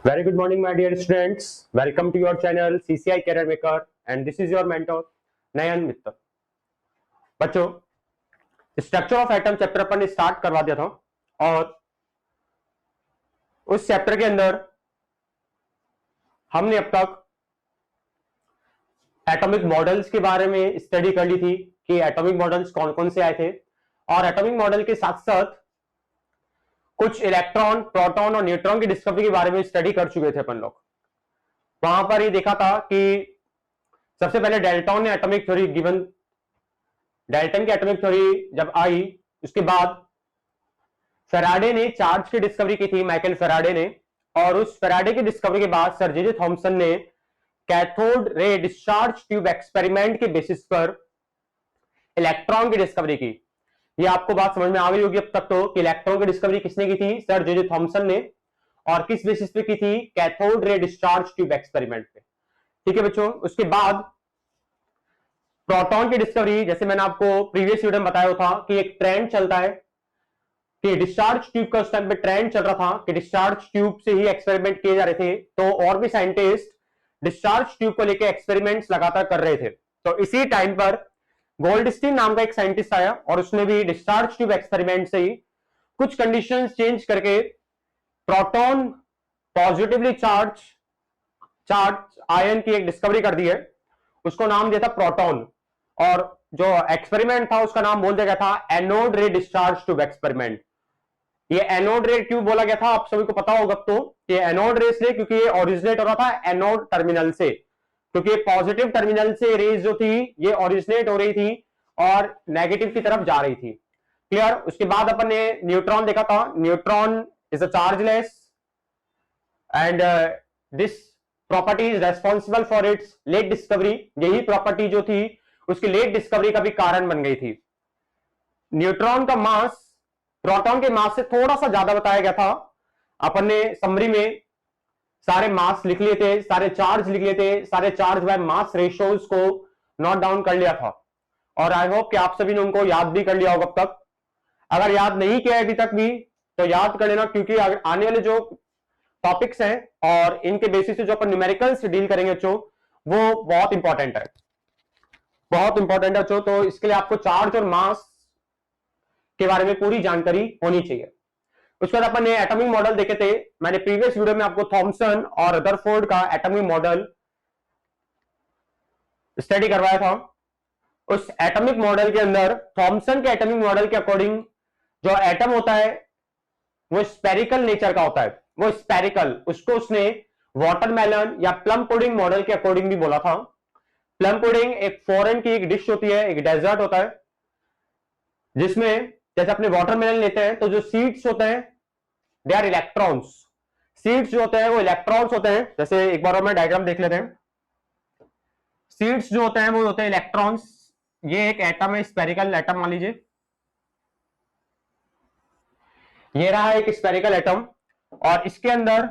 Very good morning, my dear students. Welcome to your channel CCI Career Maker, and this is your mentor नयन मित्तल। बच्चों, structure of atom chapter अपन ने start करवा दिया था और उस chapter के अंदर हमने अब तक एटॉमिक मॉडल्स के बारे में स्टडी कर ली थी कि एटॉमिक मॉडल्स कौन कौन से आए थे, और एटॉमिक मॉडल के साथ साथ कुछ इलेक्ट्रॉन, प्रोटॉन और न्यूट्रॉन की डिस्कवरी के बारे में स्टडी कर चुके थे अपन लोग। वहां पर ये देखा था कि सबसे पहले डेल्टन ने एटॉमिक थ्योरी गिवन, डेल्टन की एटॉमिक थ्योरी जब आई उसके बाद फेराडे ने चार्ज की डिस्कवरी की थी, माइकल फेराडे ने, और उस फेराडे की डिस्कवरी के बाद सर जे जे थॉमसन ने cathode ray discharge tube experiment के बेसिस पर इलेक्ट्रॉन की डिस्कवरी की। ये आपको बात समझ में आ गई होगी अब तक तो कि इलेक्ट्रॉन की डिस्कवरी किसने की थी, सर जे जे थॉमसन ने, और किस बेसिस पे की थी, cathode ray discharge tube experiment पे। ठीक है बच्चों, उसके बाद प्रोटॉन की डिस्कवरी, जैसे मैंने आपको प्रीवियस वीडियो में बताया था कि एक ट्रेंड चलता है कि डिस्चार्ज ट्यूब का उस टाइम पे ट्रेंड चल रहा था कि डिस्चार्ज ट्यूब से ही एक्सपेरिमेंट किए जा रहे थे, तो और भी साइंटिस्ट डिस्चार्ज ट्यूब को लेकर एक्सपेरिमेंट्स लगातार कर रहे थे। तो इसी टाइम पर गोल्डस्टीन नाम का एक साइंटिस्ट आया और उसने भी डिस्चार्ज ट्यूब एक्सपेरिमेंट से ही कुछ कंडीशंस चेंज करके प्रोटॉन पॉजिटिवली चार्ज आयन की एक डिस्कवरी कर दी है। उसको नाम दिया था प्रोटॉन, और जो एक्सपेरिमेंट था उसका नाम बोल दिया गया था एनोड रे डिस्चार्ज ट्यूब एक्सपेरिमेंट। ये एनोड रे ट्यूब बोला गया था, आप सभी को पता होगा तो कि एनोड रे इसलिए क्योंकि ये ओरिजिनेट हो रहा था एनोड टर्मिनल से, क्योंकि पॉजिटिव टर्मिनल से रेज जो थी ये ओरिजिनेट हो रही थी और नेगेटिव की तरफ जा रही थी। क्लियर। उसके बाद अपन ने न्यूट्रॉन देखा था। Neutron is a chargeless and this property is responsible for its late discovery. यही प्रॉपर्टी जो थी उसकी लेट डिस्कवरी का भी कारण बन गई थी। न्यूट्रॉन का मास प्रोटॉन के मास से थोड़ा सा ज्यादा बताया गया था। अपन ने समरी में सारे मास लिख लिए थे, सारे चार्ज लिख लिए थे, सारे चार्ज बाय मास रेशियोज को नोट डाउन कर लिया था, और आई होप कि आप सभी ने उनको याद भी कर लिया होगा अब तक। अगर याद नहीं किया अभी तक भी तो याद कर लेना, क्योंकि आने वाले जो टॉपिक्स हैं और इनके बेसिस से जो अपन न्यूमेरिकल से डील करेंगे बच्चों, वो बहुत इंपॉर्टेंट है, बहुत इंपॉर्टेंट है बच्चों। तो इसके लिए आपको चार्ज और मास के बारे में पूरी जानकारी होनी चाहिए। उसके बाद अपन ने एटॉमिक मॉडल देखे थे। मैंने प्रीवियस वीडियो में आपको थॉमसन और रदरफोर्ड का एटॉमिक मॉडल स्टडी करवाया था। उस एटॉमिक मॉडल के अंदर थॉमसन के एटॉमिक मॉडल के अकॉर्डिंग जो एटम होता है वो स्पेरिकल नेचर का होता है, वो स्पेरिकल, उसको उसने वाटरमेलन या प्लम पुडिंग मॉडल के अकॉर्डिंग भी बोला था। प्लम पुडिंग एक फॉरेन की एक डिश होती है, एक डेजर्ट होता है, जिसमें जैसे अपने वाटरमेलन लेते हैं तो जो सीड्स होते हैं दे आर इलेक्ट्रॉन्स। सीड्स जो होते हैं वो इलेक्ट्रॉन्स होते हैं। जैसे एक बार मैं डायग्राम देख लेते हैं। सीड्स जो होते हैं वो होते हैं इलेक्ट्रॉन्स। ये एक एटम है, स्पेरिकल एटम मान लीजिए, ये रहा एक स्पेरिकल एटम, और इसके अंदर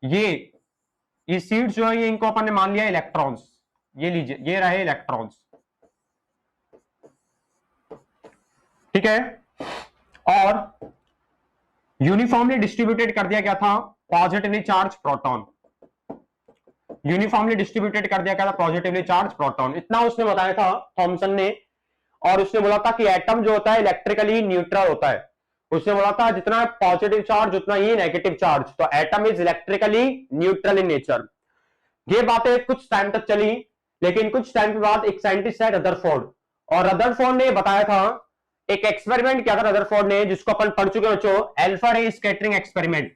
ये सीड्स जो है ये इनको अपन ने मान लिया इलेक्ट्रॉन्स। ये लीजिए, ये रहे इलेक्ट्रॉन्स, ठीक है, और यूनिफॉर्मली डिस्ट्रीब्यूटेड कर दिया गया था positively charge proton. Uniformly distributed कर दिया गया था पॉजिटिवली चार्ज प्रोटॉन, इतना उसने बताया था थॉमसन ने। और उसने बोला था कि एटम जो होता है इलेक्ट्रिकली न्यूट्रल होता है। उसने बोला था जितना पॉजिटिव चार्ज उतना ही नेगेटिव चार्ज, तो atom is electrically neutral in nature. ये बातें कुछ टाइम तक चली, लेकिन कुछ टाइम के बाद एक साइंटिस्ट है रदरफोर्ड, और रदरफोर्ड ने बताया था, एक एक्सपेरिमेंट किया था रदरफोर्ड ने जिसको अपन पढ़ चुके बच्चों, अल्फा रे स्कैटरिंग एक्सपेरिमेंट,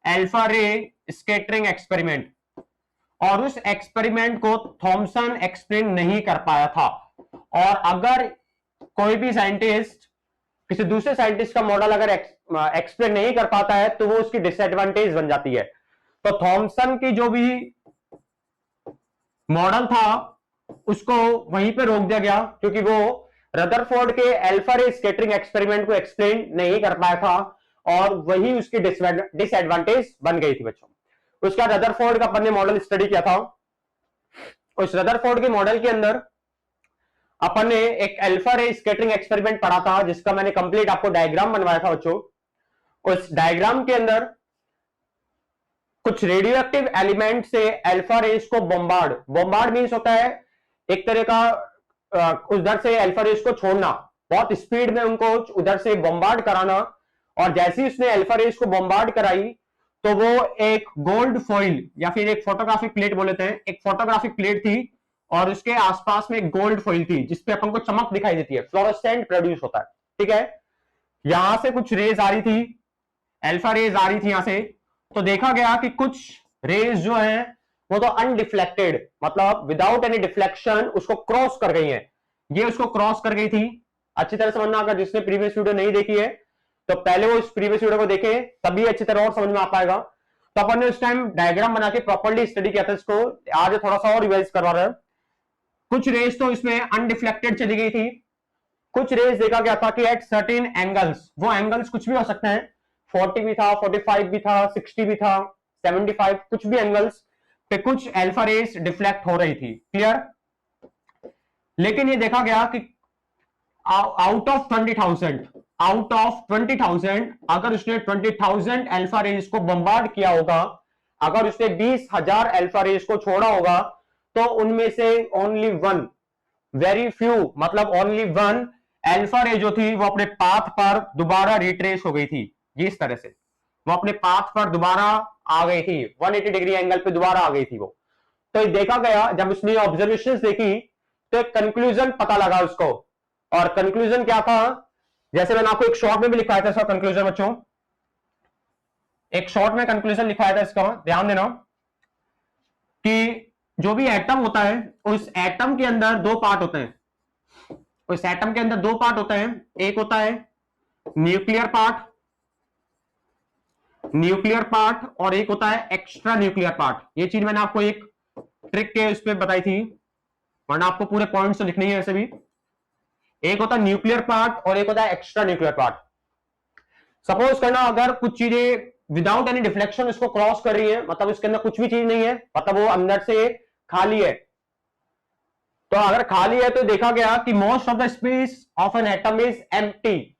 अल्फा रे स्कैटरिंग एक्सपेरिमेंट। और उस एक्सपेरिमेंट को थॉमसन एक्सप्लेन नहीं कर पाया था, और अगर कोई भी साइंटिस्ट किसी दूसरे साइंटिस्ट का मॉडल अगर एक्सप्लेन नहीं कर पाता है तो वो उसकी डिसएडवांटेज बन जाती है। तो थॉमसन की जो भी मॉडल था उसको वहीं पे रोक दिया गया, क्योंकि वो रदरफोर्ड के अल्फा रे स्कैटरिंग एक्सपेरिमेंट को एक्सप्लेन नहीं कर पाया था, और वही उसकी डिसएडवांटेज बन गई थी बच्चों। उसका रदरफोर्ड का अपन ने मॉडल स्टडी किया था। उस रदरफोर्ड के मॉडल के अंदर अपन ने एक अल्फा रे स्कैटरिंग एक्सपेरिमेंट पढ़ा था, जिसका मैंने कंप्लीट आपको डायग्राम बनवाया था बच्चों। उस डायग्राम के अंदर कुछ रेडियोएक्टिव एलिमेंट से अल्फा रेस को बॉम्बार्ड मीन्स होता है एक तरह का उधर से अल्फा रेस को छोड़ना, बहुत स्पीड में उनको उधर से बॉम्बार्ड कराना। और जैसे ही उसने अल्फा रेस को बॉम्बार्ड कराई तो वो एक गोल्ड फॉइल या फिर एक फोटोग्राफिक प्लेट बोल लेते हैं, एक फोटोग्राफिक प्लेट थी और उसके आसपास में एक गोल्ड फॉइल थी जिसपे अपन को चमक दिखाई देती है, फ्लोरोसेंट प्रोड्यूस होता है। ठीक है, यहां से कुछ रेज आ रही थी, अल्फा रेज आ रही थी यहां से, तो देखा गया कि कुछ रेज जो है वो तो अनडिफ्लेक्टेड, मतलब विदाउट एनी डिफ्लेक्शन उसको क्रॉस कर गई है। ये उसको क्रॉस कर गई थी, अच्छी तरह समझना। अगर जिसने प्रीवियस वीडियो नहीं देखी है तो पहले वो इस प्रीवियस वीडियो को देखे, तभी अच्छी तरह और समझ में आ पाएगा। तो अपन ने उस टाइम डायग्राम बना के प्रॉपर्ली स्टडी किया था इसको, आज थोड़ा सा और रिवाइज करवा रहे हैं। कुछ रेज तो इसमें अनडिफ्लेक्टेड चली गई थी, कुछ रेज देखा गया था कि एट सर्टेन एंगल्स, वो एंगल्स कुछ भी हो सकते हैं, 40 भी था, 45 भी था, 60 भी था, 75, कुछ भी एंगल्स पे कुछ अल्फा रेज डिफ्लेक्ट हो रही थी। क्लियर? लेकिन ये देखा गया कि आउट ऑफ 20,000 अगर उसने 20,000 अल्फा रेज को बम्बार्ड किया होगा, अगर उसने 20,000 अल्फा रेज को छोड़ा होगा, तो उनमें से ओनली वन, वेरी फ्यू, मतलब ओनली वन अल्फा रे जो थी वो अपने पाथ पर दोबारा रिट्रेस हो गई थी। इस तरह से वो अपने पाथ पर दोबारा आ गई थी, 180 डिग्री एंगल पे दोबारा आ गई थी वो। तो देखा गया, जब उसने ऑब्जर्वेशंस देखी तो एक कंक्लूजन पता लगा उसको। और कंक्लूजन क्या था, जैसे मैंने आपको एक शॉर्ट में भी लिखाया था इसका कंक्लूजन बच्चों, एक शॉर्ट में कंक्लूजन लिखाया था इसका, ध्यान देना कि जो भी एटम होता है उस एटम के अंदर दो पार्ट होते हैं, उस एटम के अंदर दो पार्ट होते हैं, एक होता है न्यूक्लियर पार्ट और एक होता है एक्स्ट्रा न्यूक्लियर पार्ट। ये चीज मैंने आपको एक ट्रिक के उस पर बताई थी, वरना आपको पूरे पॉइंट्स तो लिखने ही है वैसे भी। एक होता है न्यूक्लियर पार्ट और एक होता है एक्स्ट्रा न्यूक्लियर पार्ट। सपोज करना अगर कुछ चीजें विदाउट एनी डिफ्लेक्शन इसको क्रॉस कर रही है, मतलब इसके अंदर कुछ भी चीज नहीं है, मतलब वो अंदर से खाली है। तो अगर खाली है तो देखा गया कि most of the space of an atom is empty,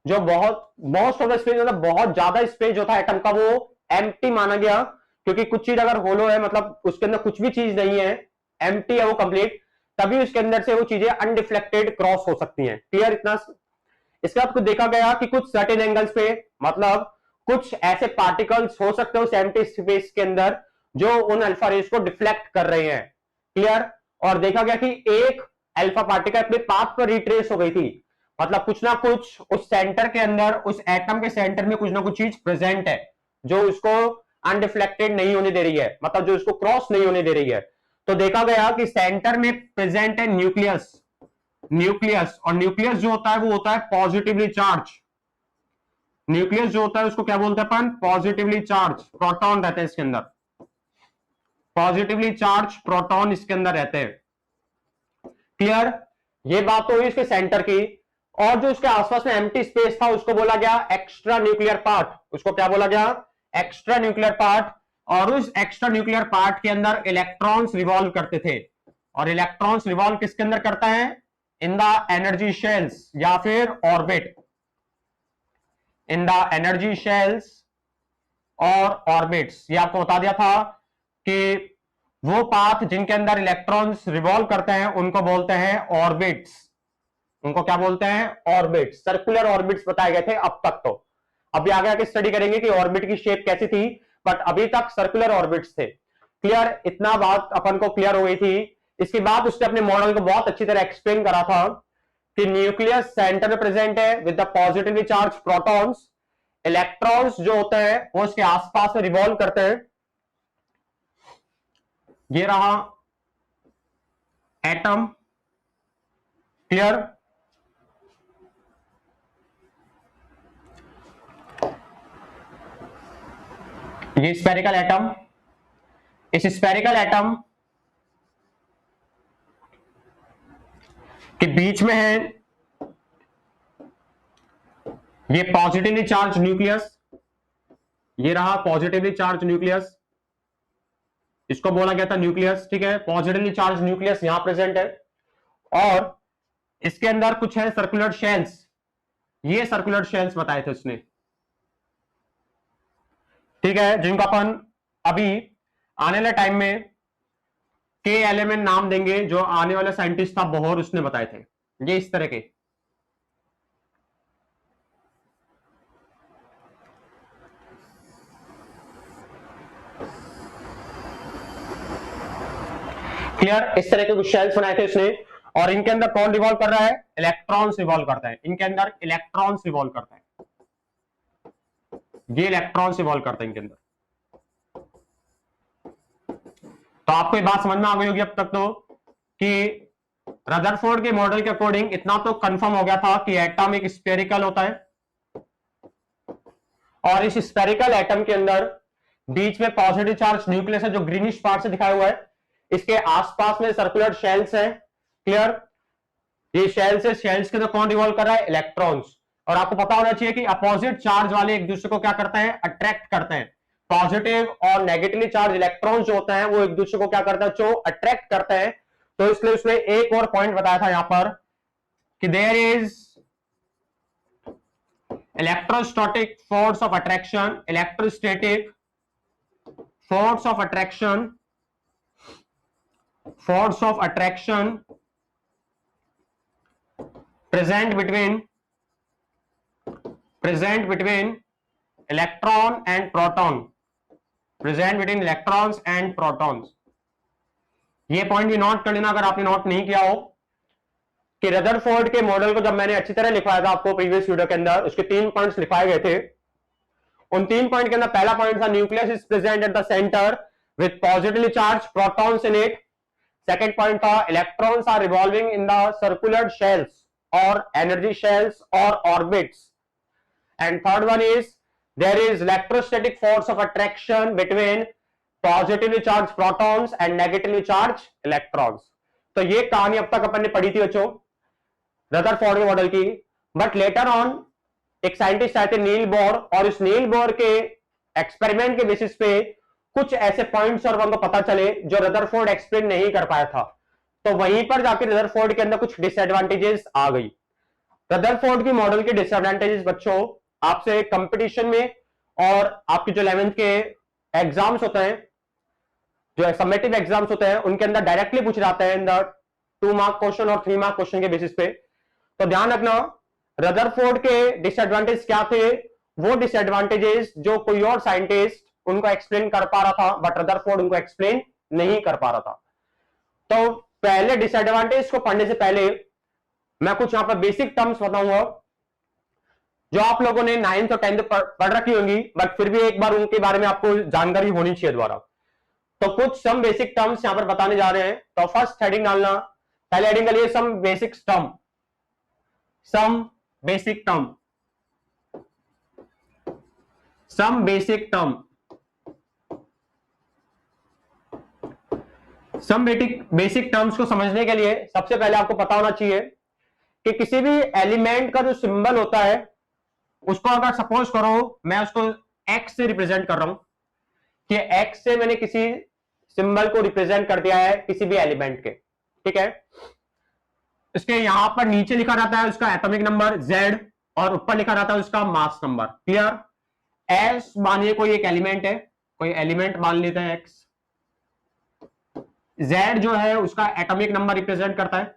जो मोस्ट ऑफ द स्पेस मतलब बहुत ज्यादा स्पेस जो था एटम का वो एम्प्टी माना गया, क्योंकि कुछ चीज अगर होलो है मतलब उसके अंदर कुछ भी चीज नहीं है, एम्प्टी है वो कंप्लीट, तभी उसके अंदर से वो चीजें अनडिफ्लेक्टेड क्रॉस हो सकती हैं। क्लियर इतना? इसके बाद कुछ देखा गया कि कुछ सर्टेन एंगल्स पे, मतलब कुछ ऐसे पार्टिकल्स हो सकते हैं उस एम्प्टी स्पेस के अंदर जो उन अल्फा रेज को डिफ्लेक्ट कर रहे हैं। क्लियर? और देखा गया कि एक अल्फा पार्टिकल अपने पाथ पर रिट्रेस हो गई थी, मतलब कुछ ना कुछ उस सेंटर के अंदर, उस एटम के सेंटर में कुछ ना कुछ चीज प्रेजेंट है जो उसको अनडिफ्लेक्टेड नहीं होने दे रही है, मतलब जो उसको क्रॉस नहीं होने दे रही है। तो देखा गया कि सेंटर में प्रेजेंट है न्यूक्लियस, और न्यूक्लियस जो होता है वो होता है पॉजिटिवली चार्ज। न्यूक्लियस जो होता है उसको क्या बोलते हैं अपन? पॉजिटिवली चार्ज, प्रोटॉन रहते हैं इसके अंदर, पॉजिटिवली चार्ज प्रोटॉन इसके अंदर रहते हैं। क्लियर? ये बात तो हुई इसके सेंटर की। और जो उसके आसपास में एम्प्टी स्पेस था उसको बोला गया एक्स्ट्रा न्यूक्लियर पार्ट। उसको क्या बोला गया? Extra nuclear part. और उस एक्स्ट्रा न्यूक्लियर पार्ट के अंदर इलेक्ट्रॉन्स रिवॉल्व करते थे, और इलेक्ट्रॉन्स रिवॉल्व किसके अंदर करता है? इन द एनर्जी शेल्स या फिर orbit, in the energy shells और ऑर्बिट्स। ये आपको बता दिया था कि वो पाथ जिनके अंदर इलेक्ट्रॉन्स रिवॉल्व करते हैं उनको बोलते हैं ऑर्बिट्स। उनको क्या बोलते हैं? ऑर्बिट्स। सर्कुलर ऑर्बिट्स बताए गए थे अब तक। तो अभी आगे आके स्टडी करेंगे कि ऑर्बिट की शेप कैसी थी, बट अभी तक सर्कुलर ऑर्बिट्स थे। क्लियर? इतना बात अपन को क्लियर हो गई थी। इसके बाद उसने अपने मॉडल को बहुत अच्छी तरह एक्सप्लेन करा था कि न्यूक्लियस सेंटर में प्रेजेंट है with the positively charge protons, electrons जो होते हैं वो उसके आसपास में रिवॉल्व करते हैं। ये रहा एटम। क्लियर? ये स्फेरिकल एटम, इस स्फेरिकल एटम के बीच में है ये पॉजिटिवली चार्ज न्यूक्लियस। ये रहा पॉजिटिवली चार्ज न्यूक्लियस, इसको बोला गया था न्यूक्लियस। ठीक है, पॉजिटिवली चार्ज न्यूक्लियस यहां प्रेजेंट है, और इसके अंदर कुछ है सर्कुलर शेल्स। ये सर्कुलर शेल्स बताए थे उसने, ठीक है, जिनको अपन अभी आने वाले टाइम में के एलिमेंट नाम देंगे जो आने वाला साइंटिस्ट था बोहर, उसने बताए थे। ये इस तरह के क्लियर, इस तरह के कुछ शेल्स बनाए थे उसने। और इनके अंदर कौन रिवॉल्व कर रहा है? इलेक्ट्रॉन्स रिवॉल्व करता है। इनके अंदर इलेक्ट्रॉन्स रिवॉल्व करता है, ये इलेक्ट्रॉन्स रिवॉल्व करता है इनके अंदर। तो आपको ये बात समझ में आ गई होगी अब तक तो कि रदरफोर्ड के मॉडल के अकॉर्डिंग इतना तो कंफर्म हो गया था कि एटम एक स्फेरिकल होता है, और इस स्फेरिकल एटम के अंदर बीच में पॉजिटिव चार्ज न्यूक्लियस है जो ग्रीनिश पार्ट से दिखाया हुआ है। इसके आसपास में सर्कुलर शेल्स हैं। क्लियर, ये शेल्स है, शेल्स के अंदर कौन रिवॉल्व कर रहा है? इलेक्ट्रॉन्स। और आपको पता होना चाहिए कि अपोजिट चार्ज वाले एक दूसरे को क्या करते हैं? अट्रैक्ट करते हैं। पॉजिटिव और नेगेटिवली चार्ज इलेक्ट्रॉन्स जो होते हैं वो एक दूसरे को क्या करते हैं? जो अट्रैक्ट करते हैं। तो इसलिए उसने एक और पॉइंट बताया था यहां पर कि there is electrostatic force of attraction, electrostatic force of attraction, force of attraction present between electron and proton, present between electrons and protons। ये पॉइंट भी नोट कर लेना अगर आपने नोट नहीं किया हो कि रदरफोर्ड के मॉडल को जब मैंने अच्छी तरह लिखवाया था आपको प्रीवियस वीडियो के अंदर, उसके 3 पॉइंट्स लिखवाए गए थे। उन 3 पॉइंट के अंदर पहला पॉइंट था nucleus is present at the centre with positively charge protons in it. Second point था electrons are revolving in the circular shells और एनर्जी शेल्स और orbits. And third one is there is electrostatic force of attraction between positively charge protons and negatively charge electrons. तो ये कहानी अब तक अपन ने पढ़ी थी बच्चों रदरफोर्ड के मॉडल की। बट लेटर ऑन एक साइंटिस्ट आए थे नील बोर, और इस नील बोर के एक्सपेरिमेंट के बेसिस पे कुछ ऐसे पॉइंट्स और हमको पता चले जो रदरफोर्ड एक्सप्लेन नहीं कर पाया था। तो वहीं पर जाकर रदरफोर्ड के अंदर कुछ डिसएडवांटेजेस आ गई। रदरफोर्ड की मॉडल के डिसएडवांटेजेस बच्चों आपसे कंपटीशन में और आपके जो 11th के एग्जाम्स होते हैं, जो समेटिव एग्जाम्स होते हैं, उनके अंदर डायरेक्टली पूछ जाते हैं इन द 2 मार्क क्वेश्चन और 3 मार्क क्वेश्चन के बेसिस पे। तो ध्यान रखना रदरफोर्ड के डिसएडवांटेज क्या थे, वो डिसएडवांटेजेस जो कोई और साइंटिस्ट उनको एक्सप्लेन कर पा रहा था बट रदरफोर्ड उनको एक्सप्लेन नहीं कर पा रहा था। तो पहले डिसएडवांटेज को पढ़ने से पहले मैं कुछ यहां पर बेसिक टर्म्स बताऊंगा जो आप लोगों ने 9th और 10th पढ़ रखी होंगी, बट फिर भी एक बार उनके बारे में आपको जानकारी होनी चाहिए दोबारा। तो कुछ सम बेसिक टर्म्स यहां पर बताने जा रहे हैं। तो फर्स्ट हेडिंग डालना, पहले हेडिंग के लिए some basic term, some basic term, some basic term. Some basic terms को समझने के लिए सबसे पहले आपको पता होना चाहिए कि किसी भी एलिमेंट का जो सिंबल होता है उसको अगर सपोज करो मैं उसको एक्स से रिप्रेजेंट कर रहा हूं कि एक्स से मैंने किसी सिंबल को रिप्रेजेंट कर दिया है किसी भी एलिमेंट के, ठीक है। इसके यहां पर नीचे लिखा रहता है उसका एटॉमिक नंबर Z और ऊपर लिखा रहता है उसका मास नंबर। क्लियर, एस मानिए कोई एक एलिमेंट है, कोई एलिमेंट मान लेते हैं एक्स। Z जो है उसका एटॉमिक नंबर रिप्रेजेंट करता है,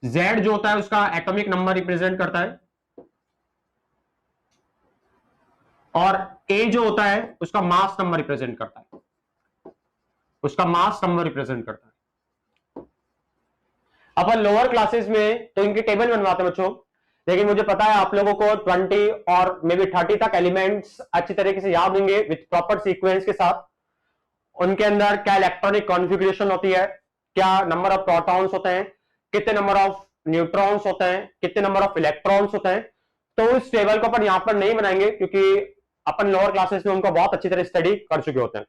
Z जो होता है उसका एटॉमिक नंबर रिप्रेजेंट करता है, और A जो होता है उसका मास नंबर रिप्रेजेंट करता है, उसका मास नंबर रिप्रेजेंट करता है। अपन लोअर क्लासेस में तो इनके टेबल बनवाते हैं बच्चों, लेकिन मुझे पता है आप लोगों को 20 और मे बी 30 तक एलिमेंट्स अच्छी तरीके से याद होंगे विथ प्रॉपर सीक्वेंस के साथ। उनके अंदर क्या इलेक्ट्रॉनिक कॉन्फ़िगरेशन होती है, क्या नंबर ऑफ प्रोटॉन्स होते हैं, कितने नंबर ऑफ न्यूट्रॉन्स होते हैं, कितने नंबर ऑफ इलेक्ट्रॉन्स होते हैं। तो उस टेबल को अपन यहां पर नहीं बनाएंगे क्योंकि अपन लोअर क्लासेस में उनको बहुत अच्छी तरह स्टडी कर चुके होते हैं।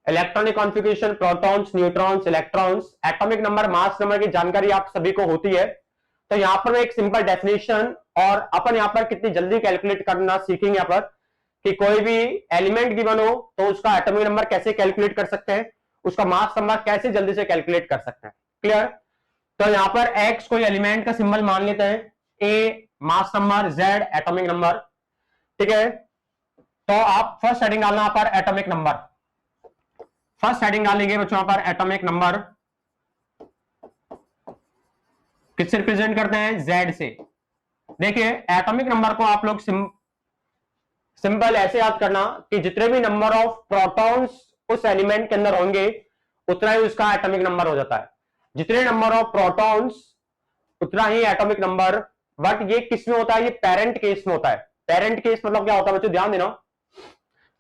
Electronic configuration, protons, neutrons, electrons, atomic number, mass number की जानकारी आप सभी को होती है। तो यहां पर एक सिंपल डेफिनेशन और अपन यहां पर कितनी जल्दी कैलकुलेट करना सीखेंगे यहां पर कि कोई भी एलिमेंट गिवन हो तो उसका एटॉमिक नंबर कैसे कैलकुलेट कर सकते हैं, उसका मास नंबर कैसे जल्दी से कैलकुलेट कर सकते हैं। क्लियर, तो यहां पर एक्स कोई एलिमेंट का सिंबल मान लेते हैं, A mass number, Z atomic number, ठीक है। तो आप फर्स्ट हेडिंग डालना यहाँ पर एटॉमिक नंबर, फर्स्ट हेडिंग डालेंगे बच्चों यहाँ पर एटॉमिक नंबर किससे रिप्रेजेंट करते हैं, जेड से। देखिए एटॉमिक नंबर को आप लोग सिंपल ऐसे याद करना कि जितने भी नंबर ऑफ प्रोटॉन्स उस एलिमेंट के अंदर होंगे उतना ही उसका एटॉमिक नंबर हो जाता है। जितने नंबर ऑफ प्रोटॉन्स उतना ही एटॉमिक नंबर। बट ये किस में होता है, ये पेरेंट केस में होता है। पेरेंट केस मतलब क्या होता है बच्चों, ध्यान देना।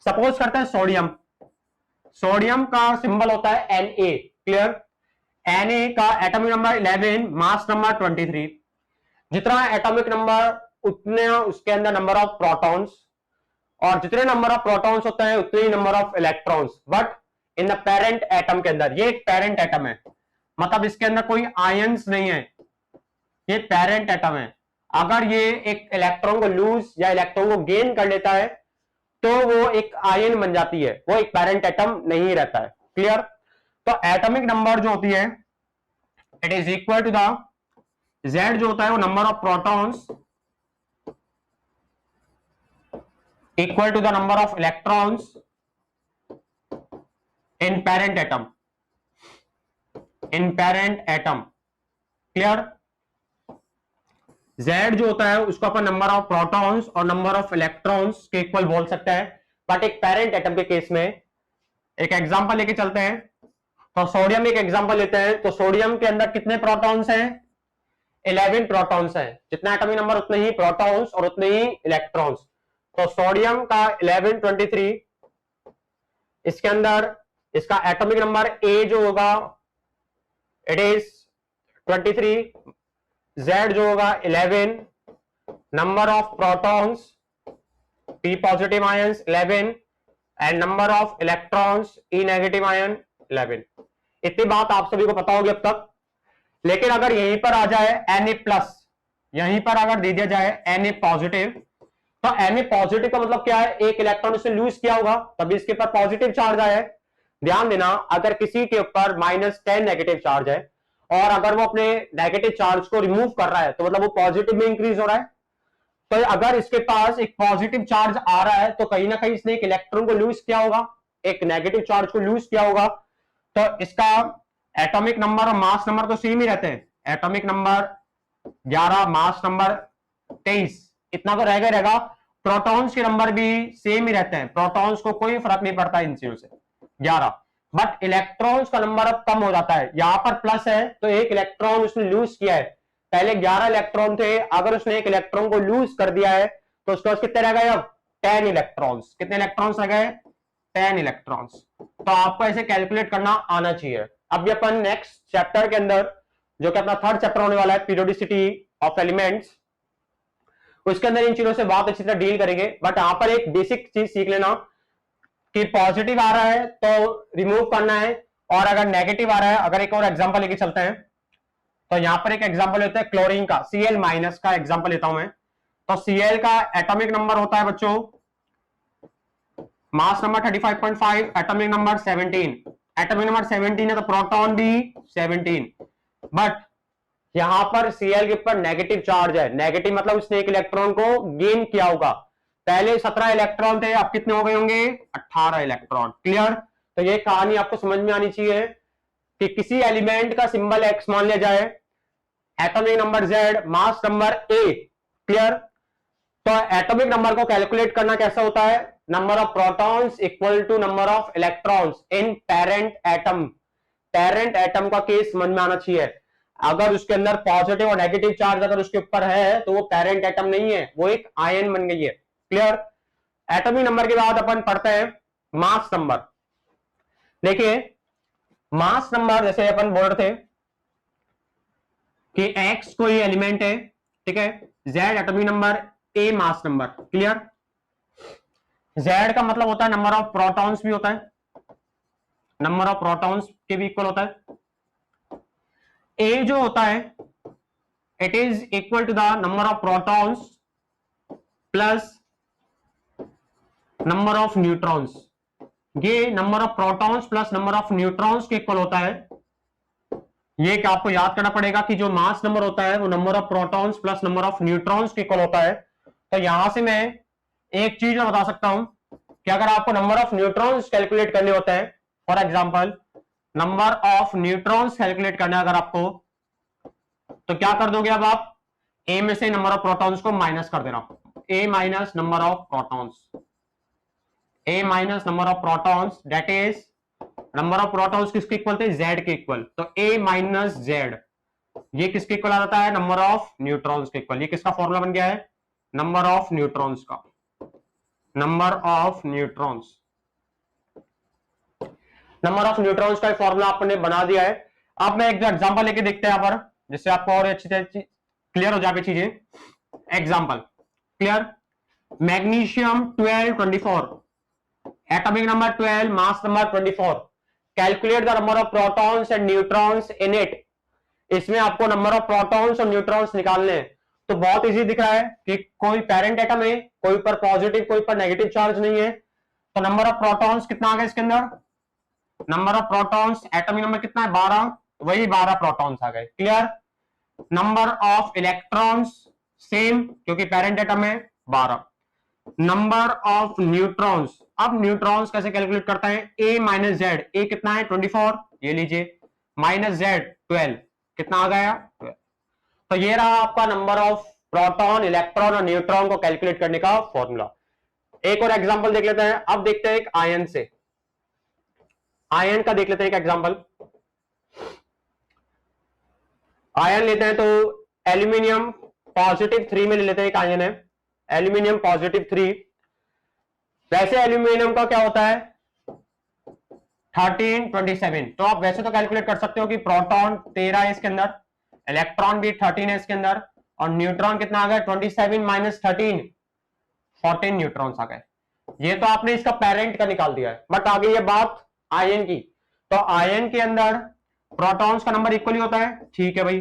सपोज करते हैं सोडियम, सोडियम का सिंबल होता है Na, क्लियर। Na का एटॉमिक नंबर 11, मास नंबर 23। जितना एटॉमिक नंबर उतने उसके अंदर नंबर ऑफ प्रोटॉन्स, और जितने नंबर ऑफ प्रोटॉन्स होते हैं उतने ही number of electrons. But in the parent atom के अंदर, ये एक पेरेंट एटम है, मतलब इसके अंदर कोई आयंस नहीं है, ये पेरेंट एटम है। अगर ये एक इलेक्ट्रॉन को लूज या इलेक्ट्रॉन को गेन कर लेता है तो वो एक आयन बन जाती है, वो एक पेरेंट एटम नहीं रहता है, क्लियर। तो एटॉमिक नंबर जो होती है it is equal to the Z जो होता है वो number of protons equal to the number of electrons in parent atom, in parent atom, clear. Z जो होता है उसको अपन नंबर ऑफ प्रोटॉन्स और नंबर ऑफ इलेक्ट्रॉन्स के इक्वल बोल सकते हैं। बट एक पेरेंट एटम के केस में एक एग्जांपल लेके चलते हैं। तो सोडियम एक एग्जांपल लेते हैं। तो सोडियम के अंदर कितने प्रोटॉन्स हैं, 11 प्रोटॉन्स हैं। जितना एटॉमिक नंबर उतने ही प्रोटॉन्स और उतने ही इलेक्ट्रॉन्स। तो सोडियम का 11 23, इसके अंदर इसका एटॉमिक नंबर A जो होगा इट इज 23, Z जो होगा 11, number of protons P positive ions 11 and number of electrons E negative ion 11। इतनी बात आप सभी को पता होगी अब तक। लेकिन अगर यहीं पर आ जाए Na+, यहीं पर अगर दे दिया जाए Na पॉजिटिव, तो Na पॉजिटिव का मतलब क्या है, एक इलेक्ट्रॉन उसने लूज किया होगा तभी इसके ऊपर पॉजिटिव चार्ज आया है। ध्यान देना, अगर किसी के ऊपर -10 नेगेटिव चार्ज है और अगर वो अपने नेगेटिव चार्ज को रिमूव कर रहा है तो मतलब वो पॉजिटिव में इंक्रीज हो रहा है। तो अगर इसके पास एक पॉजिटिव चार्ज आ रहा है तो कहीं ना कहीं इसने एक इलेक्ट्रॉन को लूज किया होगा, एक नेगेटिव चार्ज को लूज किया होगा। तो इसका एटॉमिक नंबर और मास नंबर तो सेम ही रहते हैं। एटॉमिक नंबर 11, मास नंबर 23, इतना तो रहेगा। प्रोटॉन्स के नंबर भी सेम ही रहते हैं, प्रोटॉन्स को कोई फर्क नहीं पड़ता इन चीजों से, 11। बट इलेक्ट्रॉन्स का नंबर अब कम हो जाता है। यहां पर प्लस है तो एक इलेक्ट्रॉन उसने लूज किया है। पहले 11 इलेक्ट्रॉन थे, अगर उसने एक इलेक्ट्रॉन को लूज कर दिया है तो उसके पास कितने रह गए, अब 10 इलेक्ट्रॉन्स। कितने इलेक्ट्रॉन्स रह गए, 10 इलेक्ट्रॉन्स। तो आपको ऐसे कैलकुलेट करना आना चाहिए। अब अपन नेक्स्ट चैप्टर के अंदर जो कि अपना थर्ड चैप्टर होने वाला है, पीरियोडिसिटी ऑफ एलिमेंट्स, उसके अंदर इन चीजों से बहुत अच्छी तरह डील करेंगे। बट यहां पर एक बेसिक चीज सीख लेना कि पॉजिटिव आ रहा है तो रिमूव करना है, और अगर नेगेटिव आ रहा है, अगर एक और एग्जांपल लेके चलते हैं तो यहां पर एक एग्जांपल लेते हैं क्लोरीन का, Cl- का एग्जांपल लेता हूं मैं। तो Cl का एटॉमिक नंबर होता है बच्चों, mass number 35.5, atomic number 17। Atomic number 17 है तो प्रोटॉन भी 17। बट यहां पर Cl के ऊपर नेगेटिव चार्ज है। नेगेटिव मतलब उसने एक इलेक्ट्रॉन को गेन किया होगा। पहले 17 इलेक्ट्रॉन थे, अब कितने हो गए होंगे, 18 इलेक्ट्रॉन, क्लियर। तो ये कहानी आपको समझ में आनी चाहिए कि किसी एलिमेंट का सिंबल X मान लिया जाए, atomic number Z, mass number A, clear. तो एटॉमिक नंबर को कैलकुलेट करना कैसा होता है, number of protons equal to number of electrons in parent atom. Parent atom का केस समझ में आना चाहिए। अगर उसके अंदर पॉजिटिव और नेगेटिव चार्ज अगर उसके ऊपर है तो वो पेरेंट एटम नहीं है, वो एक आयन बन गई है, क्लियर। एटॉमिक नंबर के बाद अपन पढ़ते हैं मास नंबर। देखिए मास नंबर, जैसे अपन बोल रहे थे कि X कोई एलिमेंट है, ठीक है, Z atomic number, A mass number, clear. Z का मतलब होता है नंबर ऑफ प्रोटॉन्स भी होता है, नंबर ऑफ प्रोटॉन्स के भी इक्वल होता है। A जो होता है it is equal to the number of protons plus number of neutrons. ये number of protons plus number of neutrons के इक्वल होता है। ये क्या आपको याद करना पड़ेगा कि जो मास नंबर होता है वो number of protons plus number of neutrons के इक्वल होता है। तो यहां से मैं एक चीज बता सकता हूं कि अगर आपको नंबर ऑफ न्यूट्रॉन्स कैलकुलेट करने होते हैं, for example number of neutrons calculate करना है अगर आपको, तो क्या कर दोगे अब आप ए में से नंबर ऑफ प्रोटॉन्स को माइनस कर देना, A minus number of protons, A minus number of protons that is number of protons किसके इक्वल थे, जेड के इक्वल, तो ए माइनस जेड ये किसके इक्वल आ जाता है, नंबर ऑफ न्यूट्रॉन्स के इक्वल। ये किसका फॉर्मूला बन गया है, नंबर ऑफ न्यूट्रॉन्स का, number of neutrons, number of neutrons का फॉर्मूला आपने बना दिया है। अब मैं एक एग्जांपल लेके देखते हैं यहाँ पर, जिससे आपको और अच्छी तरह क्लियर हो जाए चीजें। Example clear, magnesium 1224, atomic number 12, mass number 24, calculate the number of protons and neutrons in it. इसमें आपको नंबर ऑफ प्रोटॉन्स और न्यूट्रॉन्स निकालने हैं, तो बहुत इजी दिख रहा है कि कोई पेरेंट एटम है, कोई पर पॉजिटिव कोई पर नेगेटिव चार्ज नहीं है, तो नंबर ऑफ प्रोटॉन्स कितना आ गया इसके अंदर, number of protons atomic number कितना है 12, वही 12 प्रोटॉन्स आ गए। Clear, number of electrons same क्योंकि पेरेंट एटम है 12, नंबर ऑफ न्यूट्रॉन्स, अब न्यूट्रॉन्स कैसे कैलकुलेट करते हैं, ए माइनस जेड, ए कितना है 24, ये लीजिए, माइनस जेड 12, कितना आ गया 12। तो ये रहा आपका नंबर ऑफ प्रोटॉन, इलेक्ट्रॉन और न्यूट्रॉन को कैलकुलेट करने का फॉर्मूला। एक और एग्जांपल देख लेते हैं, अब देखते हैं एक आयन से, आयन का देख लेते हैं एक एग्जांपल। आयन लेते हैं तो एल्यूमिनियम पॉजिटिव 3 में ले लेते हैं, एक आयन है एल्यूमिनियम पॉजिटिव 3। वैसे एल्यूमिनियम का क्या होता है 1327, तो आप वैसे तो कैलकुलेट कर सकते हो कि प्रोटॉन 13 है इसके अंदर, इलेक्ट्रॉन भी 13 है इसके अंदर, और न्यूट्रॉन कितना आ गया 27 माइनस 13, 14 न्यूट्रॉन्स आ गए। ये तो आपने इसका पेरेंट का निकाल दिया है, बट आगे ये बात आयन की, तो आयन के अंदर प्रोटॉन्स का नंबर इक्वली होता है, ठीक है भाई।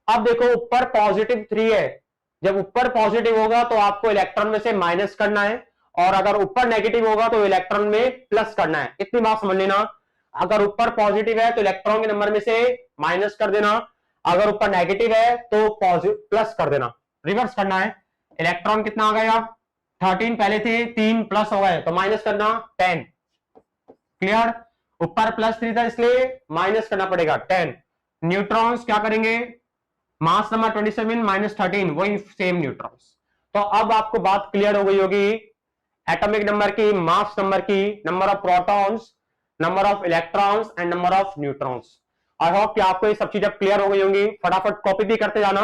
अब देखो ऊपर पॉजिटिव 3 है, जब ऊपर पॉजिटिव होगा तो आपको इलेक्ट्रॉन में से माइनस करना है, और अगर ऊपर नेगेटिव होगा तो इलेक्ट्रॉन में प्लस करना है। इतनी बात समझ लेना, अगर ऊपर पॉजिटिव है तो इलेक्ट्रॉन के नंबर में से माइनस कर देना, अगर ऊपर नेगेटिव है तो प्लस कर देना, रिवर्स करना है। इलेक्ट्रॉन कितना आ गया 13 पहले थे, 3 प्लस हो गए तो माइनस करना 10। क्लियर, ऊपर प्लस 3 था इसलिए माइनस करना पड़ेगा 10। न्यूट्रॉन्स क्या करेंगे, मास नंबर 27 माइनस 13, वही सेम न्यूट्रॉन्स। तो अब आपको बात क्लियर हो गई होगी एटॉमिक नंबर की, मास नंबर की, number of protons, number of electrons and number of neutrons. I hope कि आपको ये सब चीजें क्लियर हो गई होंगी। फटाफट कॉपी भी करते जाना,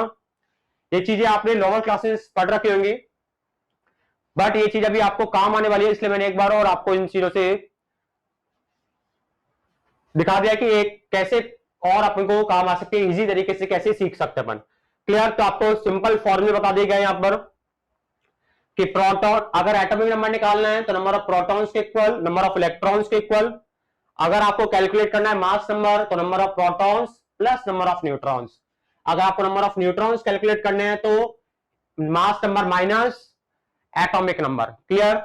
ये चीजें आपने लोअर क्लासेस पढ़ रखी होंगी, बट ये चीज अभी आपको काम आने वाली है, इसलिए मैंने एक बार और आपको इन चीजों से दिखा दिया कि एक कैसे और अपन को काम आ सकते हैं, इजी तरीके से कैसे सीख सकते हैं अपन। क्लियर, तो आपको सिंपल फॉर्मूले बता दिए गए यहां पर कि प्रोटॉन, अगर एटॉमिक नंबर निकालना है तो नंबर ऑफ प्रोटॉन्स के इक्वल नंबर ऑफ इलेक्ट्रॉन्स के इक्वल, अगर आपको कैलकुलेट करना है मास नंबर तो number of protons plus number of neutrons, अगर आपको नंबर ऑफ न्यूट्रॉन्स कैलकुलेट करने हैं तो मास number minus atomic number. Clear,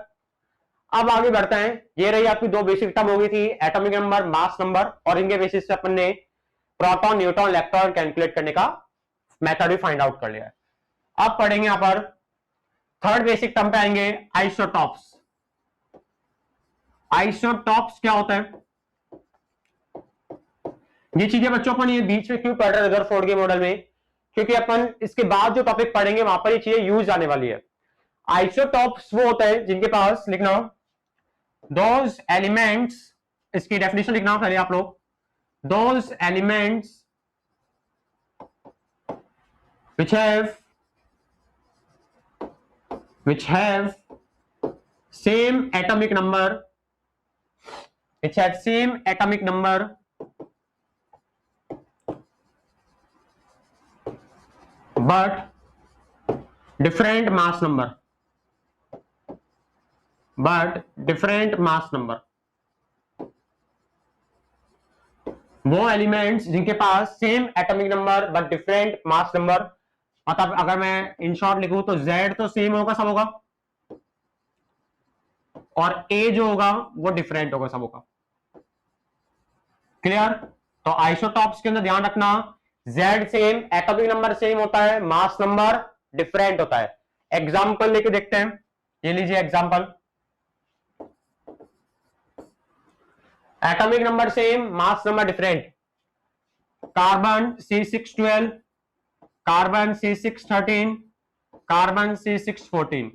अब आगे बढ़ते हैं। ये रही आपकी दो बेसिक टर्म हो गई थी, एटॉमिक नंबर, मास नंबर, और इनके बेसिस से अपन ने प्रोटॉन, न्यूट्रॉन, इलेक्ट्रॉन कैलकुलेट करने का मेथड भी फाइंड आउट कर लिया है। अब पढ़ेंगे यहां पर थर्ड बेसिक टर्म पे आएंगे, आइसोटॉप्स। आइसोटॉप्स क्या होता है, ये चीजें बच्चों अपन ये बीच में क्यों पढ़ रहे हैं रदरफोर्ड के मॉडल में, क्योंकि अपन इसके बाद जो टॉपिक पढ़ेंगे वहां पर ये चीजें यूज आने वाली है। आइसोटॉप्स वो होता है जिनके पास, लिखना दोज एलिमेंट्स, इसकी डेफिनेशन लिखना पहले आप लोग, those elements which have same atomic number, which have same atomic number but different mass number, वो एलिमेंट्स जिनके पास same atomic number but different mass number, मतलब अगर मैं इन शॉर्ट लिखूं तो Z तो सेम होगा सब होगा, और A जो होगा वो डिफरेंट होगा सब होगा। क्लियर, तो आइसोटॉप्स के अंदर ध्यान रखना Z same, atomic number same होता है, मास नंबर डिफरेंट होता है। एग्जाम्पल लेके देखते हैं, ये लीजिए example, atomic number same, mass number different. Carbon C612, carbon C613, carbon C614।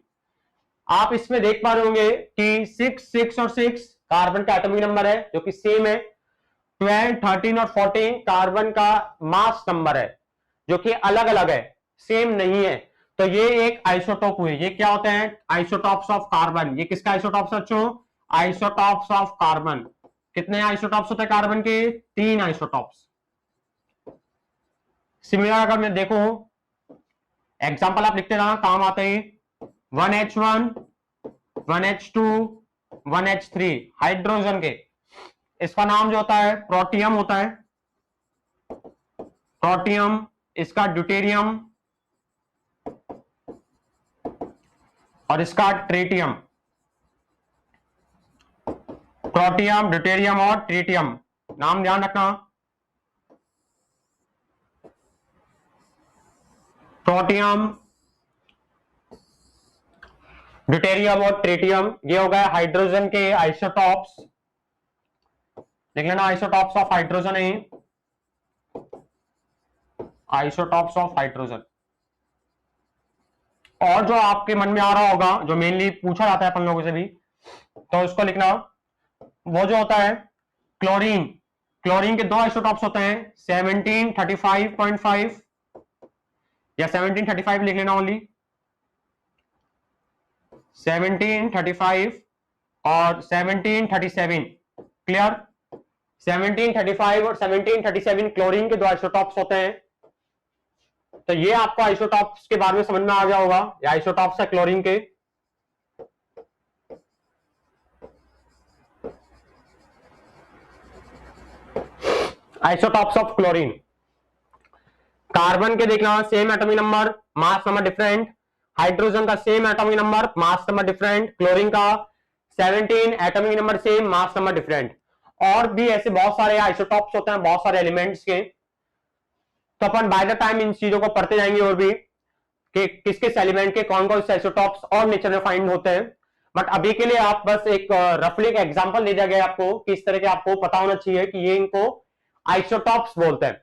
आप इसमें देख पा रहे होंगे कि 6, 6 और 6 कार्बन का एटॉमिक नंबर है जो कि सेम है। 12, 13 और 14 कार्बन का मास नंबर है जो कि अलग अलग है, सेम नहीं है। तो ये एक आइसोटोप हुए। ये क्या होते हैं? Isotopes of carbon. ये किसका आइसोटॉप्स है बच्चों? Isotopes of carbon. कितने आइसोटॉप्स होते हैं कार्बन के? 3 आइसोटॉप्स। सिमिलर अगर मैं देखो एग्जांपल आप लिखते रहना, काम आते ही। 1H1, 1H2, 1H3 हाइड्रोजन के। इसका नाम जो होता है प्रोटियम होता है, प्रोटियम। इसका ड्यूटेरियम और इसका ट्रीटियम। प्रोटियम, ड्यूटेरियम और ट्रीटियम, नाम ध्यान रखना। प्रोटियम, ड्यूटेरियम और ट्रीटियम, ये हो गए हाइड्रोजन के आइसोटॉप्स। देख लेना, आइसोटॉप्स ऑफ हाइड्रोजन है, आइसोटॉप्स ऑफ हाइड्रोजन। और जो आपके मन में आ रहा होगा, जो मेनली पूछा जाता है अपन लोगों से भी, तो उसको लिखना, वो जो होता है क्लोरीन। क्लोरीन के 2 आइसोटॉप्स होते हैं, 1735.5 या 1735 लिख लेना ओनली, 1735 और 1737। क्लियर? 1735 और 1737 क्लोरीन के 2 आइसोटॉप्स होते हैं। तो ये आपको आइसोटॉप्स के बारे में समझ में आ गया होगा। ये आइसोटॉप्स है क्लोरीन के। Isotopes of chlorine. कार्बन के देखना, same atomic number, mass number different. Hydrogen का same atomic number, mass number different. Chlorine का 17 atomic number same, mass number different. और भी ऐसे बहुत सारे आइसोटॉप्स होते हैं, बहुत सारे एलिमेंट्स के। तो अपन बाय द टाइम इन चीजों को पढ़ते जाएंगे और भी कि किस किस एलिमेंट के कौन कौन से आइसोटॉप्स और नेचर में फाइंड होते हैं। बट अभी के लिए आप बस एक रफली एक एग्जांपल दे दिया गया आपको कि इस तरह के आपको पता होना चाहिए कि ये इनको आइसोटॉप्स बोलते हैं।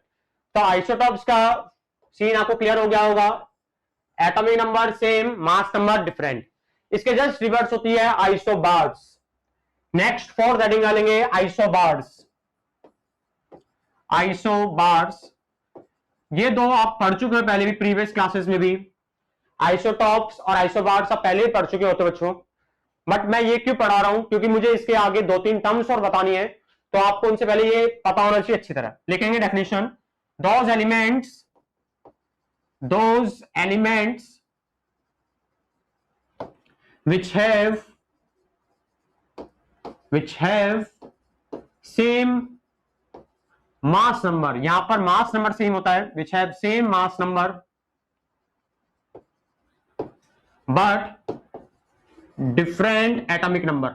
तो आइसोटॉप्स का सीन आपको क्लियर हो गया होगा। Atomic number same, mass number different. इसके जस्ट रिवर्स होती है आइसोबार्स। नेक्स्ट 4 हेडिंग डालेंगे आइसोबार्स। आइसोबार्स ये 2 आप पढ़ चुके हैं पहले भी, प्रीवियस क्लासेस में भी। आइसोटॉप्स और आइसोबार्स आप पहले ही पढ़ चुके होते बच्चों। बट मैं ये क्यों पढ़ा रहा हूं? क्योंकि मुझे इसके आगे 2-3 टर्म्स और बतानी है, तो आपको उनसे पहले ये पता होना चाहिए अच्छी तरह। लिखेंगे definition, those elements which have same mass number, यहां पर मास नंबर सेम होता है, which have same mass number but different atomic number,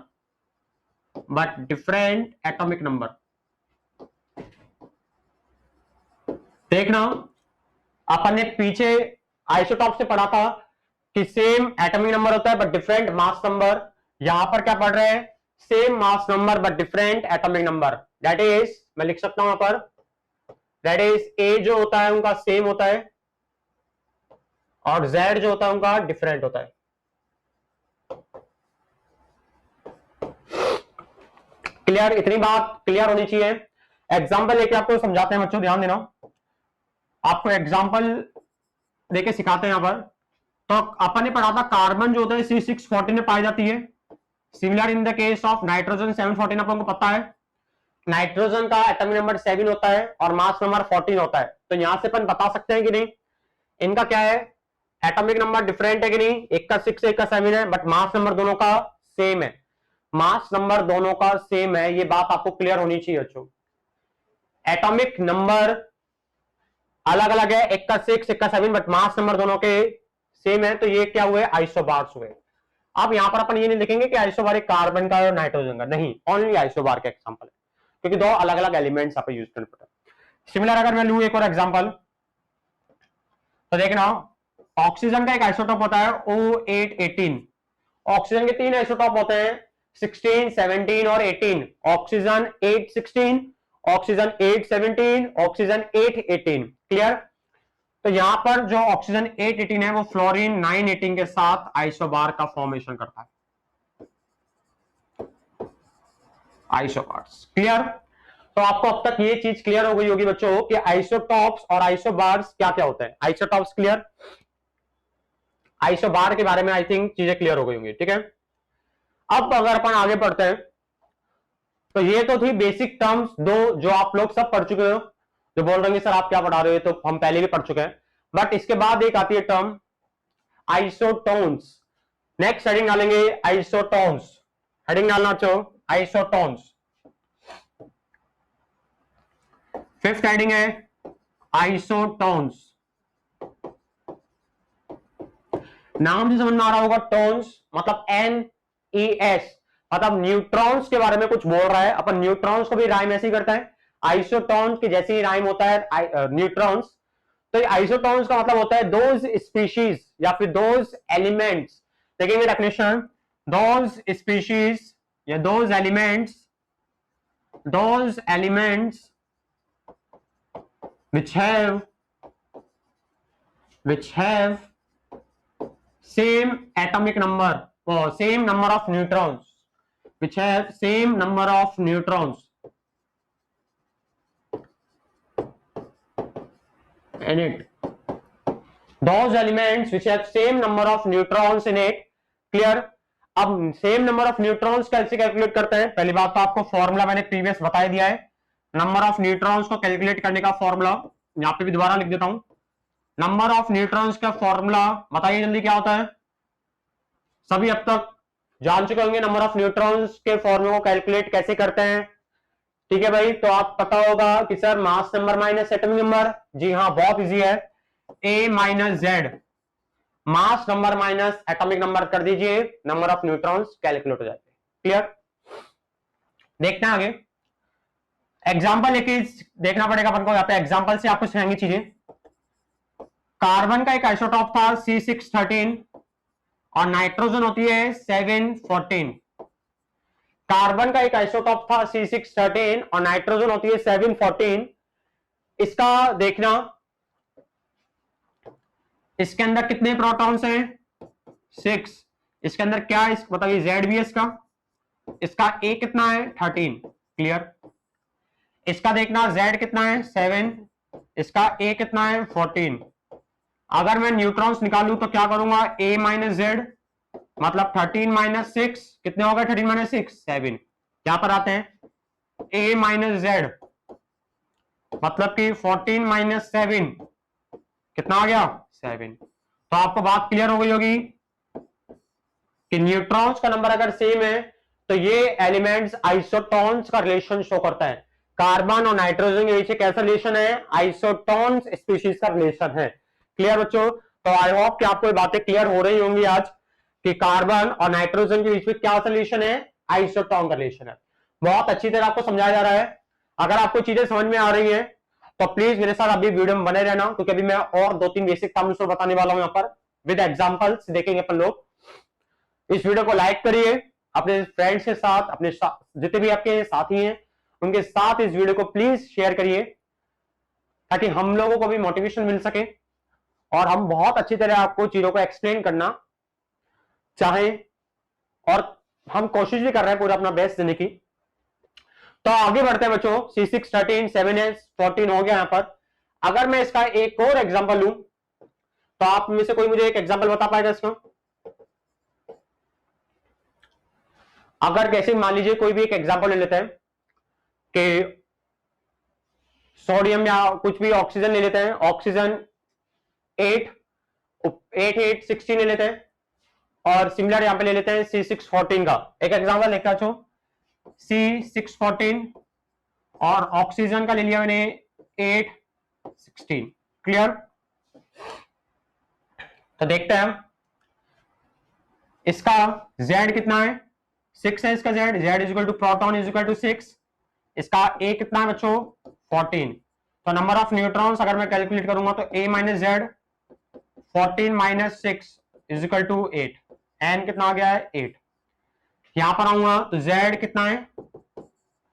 देखना, अपन ने पीछे आइसोटॉप से पढ़ा था कि सेम एटॉमिक नंबर होता है बट डिफरेंट मास नंबर। यहां पर क्या पढ़ रहे हैं? Same mass number but different atomic number. That is, मैं लिख सकता हूं यहां पर, दैट इज ए जो होता है उनका सेम होता है और जेड जो होता है उनका डिफरेंट होता है। क्लियर? इतनी बात क्लियर होनी चाहिए। एग्जाम्पल लेके आपको समझाते हैं बच्चों, ध्यान देना। आपको एग्जाम्पल देके सिखाते हैं यहां पर। तो अपन ने पढ़ा था कार्बन जो होता है C614 में पाई जाती है। Similar in the case of nitrogen 714 अपन को पता है। नाइट्रोजन का एटॉमिक नंबर 7 होता है और मास नंबर 14 होता है। तो यहां से अपन बता सकते हैं कि नहीं इनका क्या है, एटॉमिक नंबर डिफरेंट है कि नहीं। एक का 6 एक का 7 है बट मास नंबर दोनों का सेम है। मास नंबर दोनों का सेम है, ये बात आपको क्लियर होनी चाहिए बच्चों। एटॉमिक नंबर अलग अलग है, एक का 6 एक का 7 बट मास नंबर दोनों के सेम है। तो ये क्या हुए? आइसोबार्स हुए। अब यहां पर अपन ये नहीं लिखेंगे कि आइसोबार एक कार्बन का और नाइट्रोजन का, नहीं, ओनली आइसोबार का एग्जांपल है क्योंकि 2 अलग अलग एलिमेंट्स यहाँ पे यूज करने पड़ते हैं। सिमिलर अगर मैं लूं एक और एग्जांपल, तो देखना, ऑक्सीजन का एक आइसोटॉप होता है O818। ऑक्सीजन के 3 आइसोटॉप होते हैं, 16, 17 और 18, ऑक्सीजन 8, 16, ऑक्सीजन 8, 17, ऑक्सीजन 8, 18। क्लियर? तो यहां पर जो ऑक्सीजन 8, 18 है वो फ्लोरीन 9, 18 के साथ आइसोबार का फॉर्मेशन करता है, आइसोबार्स। क्लियर? तो आपको अब तक ये चीज क्लियर हो गई होगी बच्चों कि आइसोटॉप्स और आइसोबार्स क्या क्या होते हैं। आइसोटॉप्स क्लियर, आइसोबार के बारे में आई थिंक चीजें क्लियर हो गई होंगी। ठीक है, अब अगर अपन आगे बढ़ते हैं तो ये तो थी बेसिक टर्म्स दो जो आप लोग सब पढ़ चुके हो, जो बोल रहे हैं सर आप क्या पढ़ा रहे हो, तो हम पहले भी पढ़ चुके हैं। बट इसके बाद एक आती है टर्म आइसोटोन्स। नेक्स्ट हेडिंग डालेंगे आइसोटोन्स, हेडिंग डालना चाहो आइसोटोन्स। फिफ्थ हेडिंग है आइसोटोन्स। नाम से समझ में आ रहा होगा, टोन्स मतलब NES, मतलब न्यूट्रॉन्स के बारे में कुछ बोल रहा है। अपन न्यूट्रॉन्स को भी राइम ऐसे ही करता है, आइसोटोन्स के जैसे ही राइम होता है न्यूट्रॉन्स। तो आइसोटोन्स का मतलब होता है दोज स्पीशीज या फिर दोज एलिमेंट्स। देखेंगे डेफिनेशन, दोज स्पीशीज या those elements which have same atomic number or same number of neutrons, which have same number of neutrons in it, those elements which have same number of neutrons in it। Clear? अब same number of neutrons कैसे calculate करते हैं? पहली बात तो आपको formula मैंने previous बता दिया है, नंबर ऑफ न्यूट्रॉन्स को कैलकुलेट करने का फॉर्मूला यहां पे भी दोबारा लिख देता हूं। नंबर ऑफ न्यूट्रॉन्स का फॉर्मूला बताइए जल्दी क्या होता है? सभी अब तक जान चुके होंगे नंबर ऑफ न्यूट्रॉन्स के फॉर्मूला को कैलकुलेट कैसे करते हैं। ठीक है भाई, तो आप पता होगा कि sir mass number minus atomic number. जी हाँ, बहुत इजी है, A minus Z, mass number minus atomic number कर दीजिए, नंबर ऑफ न्यूट्रॉन्स कैलकुलेट हो जाते हैं। क्लियर? देखते हैं आगे, एग्जाम्पल लेके देखना पड़ेगा अपन को। यहाँ पे एग्जाम्पल से आपको सिखाएंगे चीजें। कार्बन का एक आइसोटॉप था C613 और नाइट्रोजन होती है 714। कार्बन का एक आइसोटॉप था C613 और नाइट्रोजन होती है 714। इसका देखना, इसके अंदर कितने प्रोटॉन्स हैं? 6। इसके अंदर क्या है बताइए, जेड भी है इसका A कितना है? 13। क्लियर? इसका देखना Z कितना है? 7। इसका A कितना है? 14। अगर मैं न्यूट्रॉन्स निकालूं तो क्या करूंगा? A माइनस जेड मतलब 13 माइनस 6 कितने हो गए? 13 माइनस 6 7। क्या पर आते हैं? A माइनस जेड मतलब कि 14 माइनस 7 कितना आ गया? 7। तो आपको बात क्लियर हो गई होगी कि न्यूट्रॉन्स का नंबर अगर सेम है तो ये एलिमेंट्स आइसोटोन्स का रिलेशन शो करता है। कार्बन और नाइट्रोजन के बीच कैसा रिलेशन है? आइसोटोन्स स्पीशीज का रिलेशन है। क्लियर बच्चों? तो आई होप कि आपको ये बातें क्लियर हो रही होंगी आज कि कार्बन और नाइट्रोजन के बीच में क्या रिलेशन है? आइसोटोन का रिलेशन है। बहुत अच्छी तरह आपको समझाया जा रहा है। अगर आपको चीजें समझ में आ रही है तो प्लीज मेरे साथ अभी वीडियो में बने रहना, क्योंकि अभी मैं और 2-3 बेसिक टर्म्स बताने वाला हूं यहाँ पर विद एग्जांपल्स देखेंगे अपन लोग। इस वीडियो को लाइक करिए, अपने फ्रेंड्स के साथ, अपने जितने भी आपके साथी हैं उनके साथ इस वीडियो को प्लीज शेयर करिए, ताकि हम लोगों को भी मोटिवेशन मिल सके और हम बहुत अच्छी तरह आपको चीजों को एक्सप्लेन करना चाहें, और हम कोशिश भी कर रहे हैं पूरा अपना बेस्ट देने की। तो आगे बढ़ते हैं बच्चों। C613 7S14 हो गया यहां पर। अगर मैं इसका एक और एग्जांपल लूं तो आप में से कोई मुझे एक एग्जांपल बता पाएगा इसका? अगर कैसे मान लीजिए कोई भी एक एग्जांपल ले लेते हैं कि सोडियम या कुछ भी ऑक्सीजन ले लेते हैं, ऑक्सीजन 8 8 ले लेते हैं, और सिमिलर यहां पे ले लेते हैं C614 का एक एग्जांपल लेकर छो C614 और ऑक्सीजन का ले लिया मैंने 816। क्लियर? तो देखते हैं इसका Z कितना है? 6 है इसका Z is equal to proton is equal to 6। इसका A कितना है बच्चों? 14। तो नंबर ऑफ न्यूट्रॉन्स अगर मैं कैलकुलेट करूंगा तो A minus Z 14 minus 6 is equal to 8। N कितना आ गया है? 8। यहां पर आऊंगा तो Z कितना है,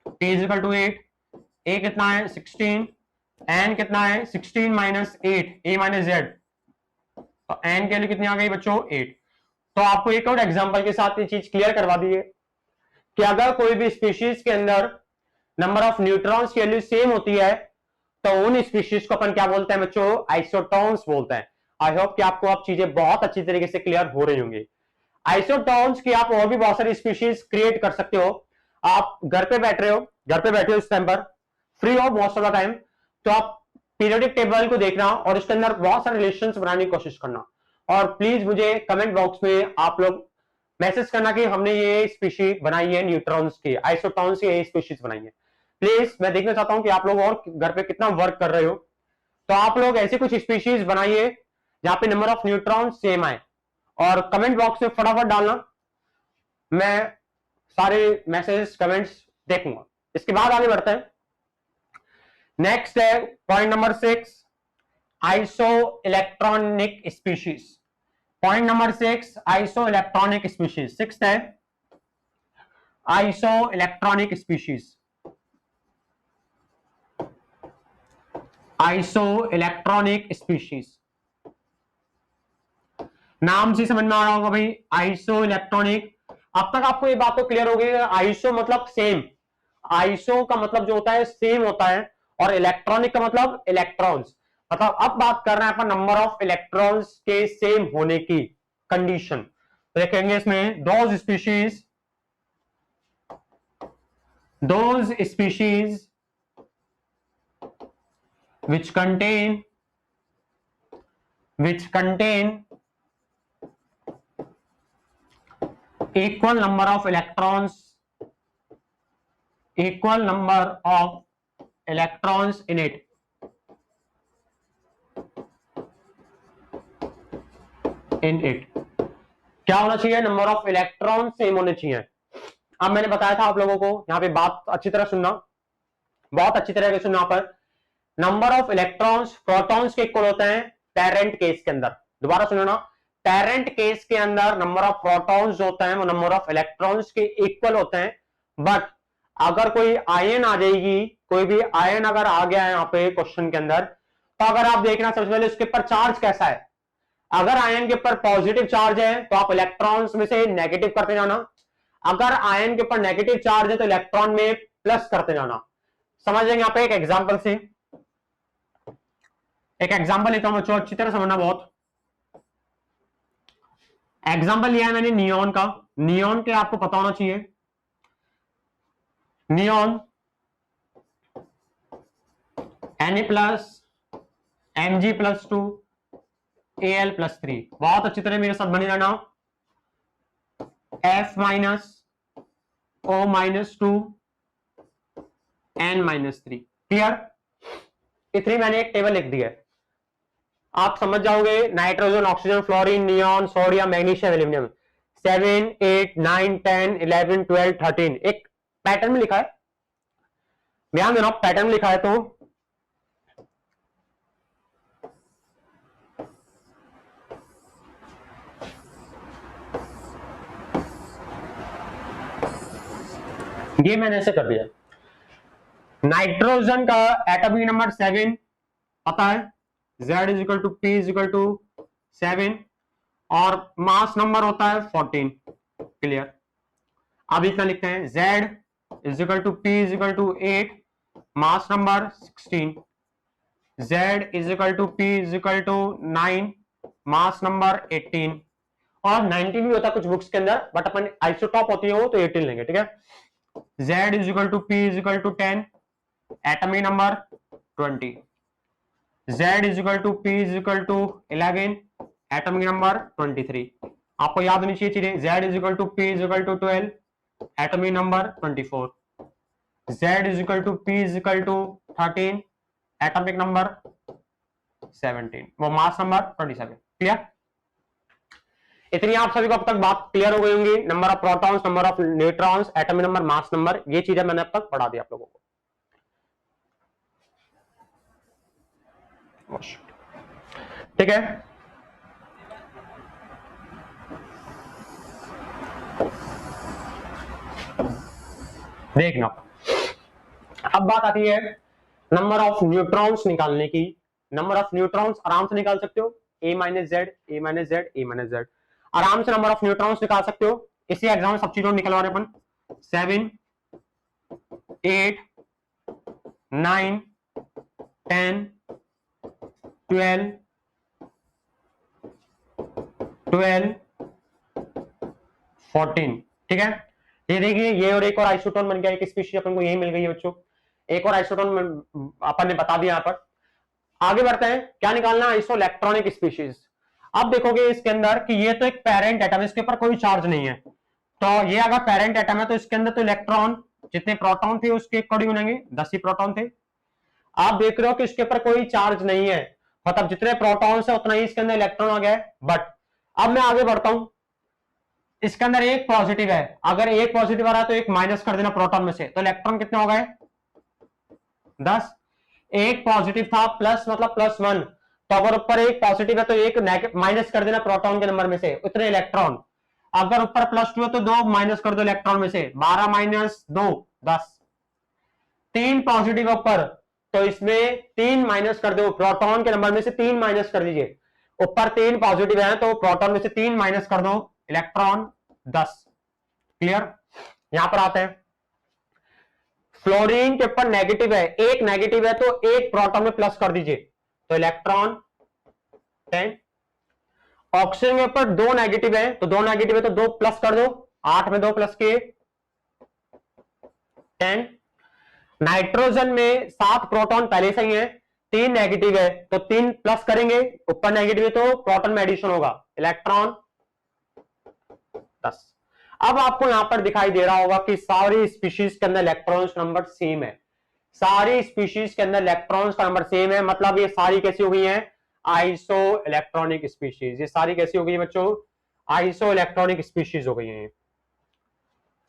T इजिकल टू 8, A कितना है 16, N कितना है 16 माइनस 8, A माइनस Z, तो N के लिए कितनी आ गई बच्चों 8। तो आपको एक और एग्जांपल के साथ ये चीज क्लियर करवा दी है कि अगर कोई भी स्पीशीज के अंदर नंबर ऑफ न्यूट्रॉन्स की वैल्यू सेम होती है तो उन स्पीशीज को अपन क्या बोलते हैं बच्चों, आइसोटोन्स बोलते हैं। आई होप कि आपको अब चीजें बहुत अच्छी तरीके से क्लियर हो रही होंगी। आइसोटोन्स की आप और भी बहुत सारी स्पीशीज क्रिएट कर सकते हो। आप घर पे बैठ रहे हो, घर पे बैठे हो इस टाइम पर, फ्री हो मोस्ट ऑफ द टाइम, तो आप पीरियोडिक टेबल को देखना और इसके अंदर बहुत सारे रिलेशंस बनाने की कोशिश करना, और प्लीज मुझे कमेंट बॉक्स में आप लोग मैसेज करना कि हमने ये स्पीशीज बनाई है न्यूट्रॉन्स की, आइसोटोन्स की ये स्पीशीज बनाई है। प्लीज मैं देखना चाहता हूं कि आप लोग और घर पे कितना वर्क कर रहे हो। तो आप लोग ऐसी कुछ स्पीशीज बनाइए जहां पे नंबर ऑफ न्यूट्रॉन सेम आए, और कमेंट बॉक्स में फटाफट डालना, मैं सारे मैसेज कमेंट्स देखूंगा। इसके बाद आगे बढ़ते हैं। नेक्स्ट है point number 6, iso electronic species. Point number 6, iso electronic species. 6 है iso electronic species. Iso electronic species, नाम से समझ में आ रहा होगा भाई, आइसो इलेक्ट्रॉनिक। अब तक आपको ये बात तो क्लियर हो गई, आइसो मतलब सेम, आइसो का मतलब जो होता है सेम होता है, और इलेक्ट्रॉनिक का मतलब इलेक्ट्रॉन्स। मतलब अब बात कर रहे हैं अपन नंबर ऑफ इलेक्ट्रॉन्स के सेम होने की कंडीशन। तो देखेंगे इसमें those species which contain equal number of electrons in it, क्या होना चाहिए, नंबर ऑफ इलेक्ट्रॉन सेम होने चाहिए। अब मैंने बताया था आप लोगों को, यहां पे बात अच्छी तरह सुनना, बहुत अच्छी तरह से सुनना। यहाँ पर नंबर ऑफ इलेक्ट्रॉन्स प्रोटॉन्स के इक्वल होते हैं पेरेंट केस के अंदर। दोबारा सुनो ना, पेरेंट केस के अंदर नंबर ऑफ प्रोटॉन्स होते हैं वो नंबर ऑफ इलेक्ट्रॉन्स के इक्वल होते हैं। बट अगर कोई आयन आ जाएगी, कोई भी आयन अगर आ गया है यहाँ पे क्वेश्चन के अंदर, तो अगर आप देखना सबसे पहले उसके ऊपर चार्ज कैसा है। अगर आयन के ऊपर पॉजिटिव चार्ज है तो आप इलेक्ट्रॉन्स में से नेगेटिव करते जाना, अगर आयन के ऊपर नेगेटिव चार्ज है तो इलेक्ट्रॉन में प्लस करते जाना। समझ लेंगे यहाँ पे एक एग्जाम्पल से, एक एग्जांपल लेता हूं बच्चों, अच्छी तरह समझना। बहुत एग्जांपल लिया है मैंने नियॉन का। नियॉन के आपको पता होना चाहिए, नियॉन Na+, Mg+2, Al+3। बहुत अच्छी तरह मेरे साथ बने रहना। F-O-2, N-3। क्लियर? इतनी मैंने एक टेबल लिख दी है, आप समझ जाओगे। Nitrogen, oxygen, fluorine, neon, sodium, magnesium, aluminium, 7, 8, 9, 10, 11, 12, 13 एक पैटर्न में लिखा है, ध्यान देना पैटर्न में लिखा है। तो ये मैंने ऐसे कर दिया। नाइट्रोजन का एटॉमिक नंबर 7 पता है, Z is equal to P is equal to 7, और मास नंबर होता है 14। क्लियर? अब इतना लिखते हैं, Z is equal to P is equal to 8, mass number 16। Z is equal to P is equal to 9, mass number 18, और 19 भी होता है कुछ बुक्स के अंदर, बट अपन आइसोटॉप होती है वो तो 18 लेंगे। ठीक है? Z is equal to P is equal to 10, atomic number 20। Z is equal to P is equal to 11, atomic number 23। आपको याद होनी चाहिए चीजें। Z is equal to P is equal to 12, atomic number 24। Z is equal to P is equal to 13, atomic number 17, वो mass number 27। Clear? इतनी आप सभी को अब तक बात क्लियर हो गई होंगी। Number of protons, number of neutrons, atomic number, mass number, ये चीजें मैंने अब तक पढ़ा दी आप लोगों को। ठीक है? देखना, अब बात आती है नंबर ऑफ न्यूट्रॉन्स निकालने की। नंबर ऑफ न्यूट्रॉन्स आराम से निकाल सकते हो, ए माइनस जेड, ए माइनस जेड, ए माइनस जेड, आराम से नंबर ऑफ न्यूट्रॉन्स निकाल सकते हो। इसी एग्जाम में सब चीजों निकलवा रहे अपन। 7, 8, 9, 10, 12, 14, ठीक है। ये देखिए, ये और एक और आइसोटोन बन गया, एक स्पीशीज अपन को यही मिल गई है बच्चों, एक और आइसोटोन अपन ने बता दिया। यहाँ पर आगे बढ़ते हैं, क्या निकालना, आइसोइलेक्ट्रॉनिक स्पीशीज। अब देखोगे इसके अंदर कि ये तो एक पेरेंट एटम है, इसके ऊपर कोई चार्ज नहीं है, तो ये अगर पेरेंट एटम है तो इसके अंदर तो इलेक्ट्रॉन, जितने प्रोटॉन थे उसके अकॉर्डिंग बनेंगे, 10 ही प्रोटॉन थे। आप देख रहे हो कि इसके ऊपर कोई चार्ज नहीं है, मतलब जितने प्रोटॉन है उतना ही इसके अंदर इलेक्ट्रॉन आ गया है। बट अब मैं आगे बढ़ता हूं, इसके अंदर एक पॉजिटिव है, अगर एक पॉजिटिव आ रहा है तो एक माइनस कर देना प्रोटॉन में से, तो इलेक्ट्रॉन कितने हो गए, 10। एक पॉजिटिव था प्लस, मतलब +1, तो अगर ऊपर एक पॉजिटिव है तो एक माइनस कर देना प्रोटॉन के नंबर में से, उतने इलेक्ट्रॉन। अगर ऊपर +2 है तो 2 माइनस कर दो इलेक्ट्रॉन में से, 12 - 2 10। 3 पॉजिटिव ऊपर, तो इसमें 3 माइनस कर दो, प्रोटॉन के नंबर में से 3 माइनस कर दीजिए। ऊपर 3 पॉजिटिव है तो प्रोटॉन में से 3 माइनस कर दो, इलेक्ट्रॉन 10। क्लियर। यहां पर आते हैं, फ्लोरीन के ऊपर नेगेटिव है, एक नेगेटिव है तो एक प्रोटॉन में प्लस कर दीजिए, तो इलेक्ट्रॉन 10। ऑक्सीजन के ऊपर 2 नेगेटिव है, तो 2 नेगेटिव है तो 2 प्लस कर दो, 8 में 2 प्लस के 10। नाइट्रोजन में 7 प्रोटॉन पहले से ही है, 3 नेगेटिव है तो 3 प्लस करेंगे, ऊपर नेगेटिव है तो प्रोटॉन में एडिशन होगा, इलेक्ट्रॉन 10। अब आपको यहां पर दिखाई दे रहा होगा कि सारी स्पीशीज के अंदर इलेक्ट्रॉन्स नंबर सेम है, सारी स्पीशीज के अंदर इलेक्ट्रॉन्स का नंबर सेम है, मतलब ये सारी कैसी हो गई है, आइसो इलेक्ट्रॉनिक स्पीशीज। ये सारी कैसी हो गई है बच्चों, आइसो इलेक्ट्रॉनिक स्पीशीज हो गई है।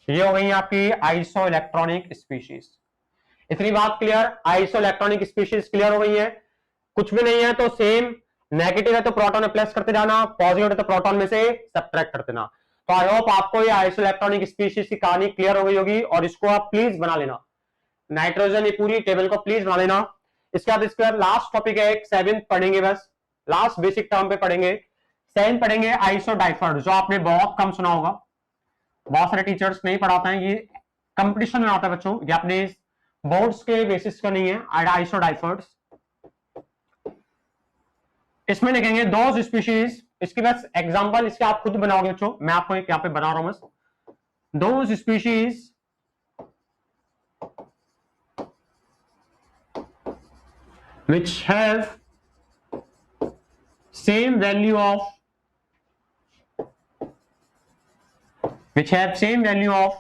ये हो गई आपकी आइसो इलेक्ट्रॉनिक स्पीशीज। इतनी बात clear, iso electronic species clear हो गई है। कुछ भी नहीं है तो सेम, नेगेटिव है तो प्रोटॉन में प्लस करते जाना, पॉजिटिव है तो प्रोटॉन में से सब्ट्रैक्ट करते जाना। तो आई होप आपको ये आइसो इलेक्ट्रॉनिक स्पीशीज की कहानी क्लियर हो गई होगी, और इसको आप प्लीज बना लेना, नाइट्रोजन ये पूरी टेबल को प्लीज बना लेना। इसके बाद इसका लास्ट टॉपिक है, एक 7th पढ़ेंगे, बस लास्ट बेसिक टर्म पे पढ़ेंगे। 7th पढ़ेंगे आइसोडाइफर, जो आपने बहुत कम सुना होगा, बहुत सारे टीचर्स नहीं पढ़ाते हैं, ये कंपटीशन में आता है बच्चों, ये अपने बोर्ड्स के बेसिस का नहीं है। आइसोडाइफर्स, इसमें लिखेंगे दो स्पीशीज, इसकी बस एग्जांपल इसके आप खुद बनाओगे बच्चों, मैं आपको एक यहां पे बना रहा हूं बस। दो species which have same value of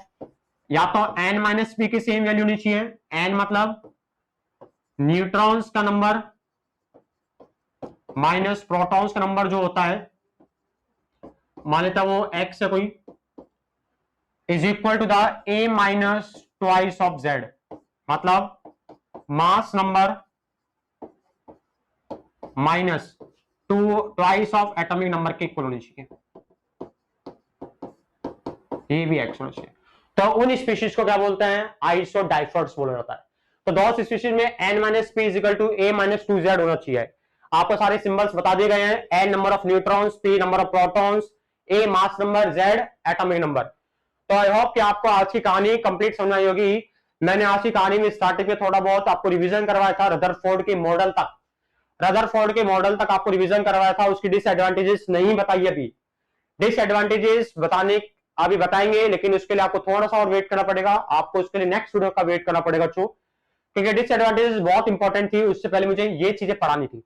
या तो n-p की सेम वैल्यू होनी चाहिए, n मतलब न्यूट्रॉन्स का नंबर माइनस प्रोटॉन्स का नंबर जो होता है, मान लेता वो x है कोई, is equal to the a minus twice of z, मतलब mass number minus twice of atomic number के इक्वल होनी चाहिए, ये भी x होना चाहिए। तो उन स्पीशीज को क्या बोलते हैं, आइसोडाइफर्स बोला जाता है। तो दो स्पीशीज में n-p equal to a minus 2z होना चाहिए। आपको सारे सिंबल्स बता दिए गए हैं, n number of neutrons, p number of protons, a mass number, z atomic number. तो आई होप कि आपको आज की कहानी कंप्लीट समझ आई होगी। मैंने आज की कहानी में स्टार्टिंग में थोड़ा बहुत आपको रिवीजन करवाया था, रदरफोर्ड के मॉडल तक, रदरफोर्ड के मॉडल तक आपको रिवीजन करवाया था, उसकी डिसएडवांटेजेस नहीं बताई अभी। डिसएडवांटेजेस बताने अभी बताएंगे, लेकिन उसके लिए आपको थोड़ा सा और वेट करना पड़ेगा, आपको उसके लिए नेक्स्ट वीडियो का वेट करना पड़ेगा बच्चों, क्योंकि डिसएडवांटेजेस बहुत इंपॉर्टेंट थी, उससे पहले मुझे ये चीजें पढ़ानी थी।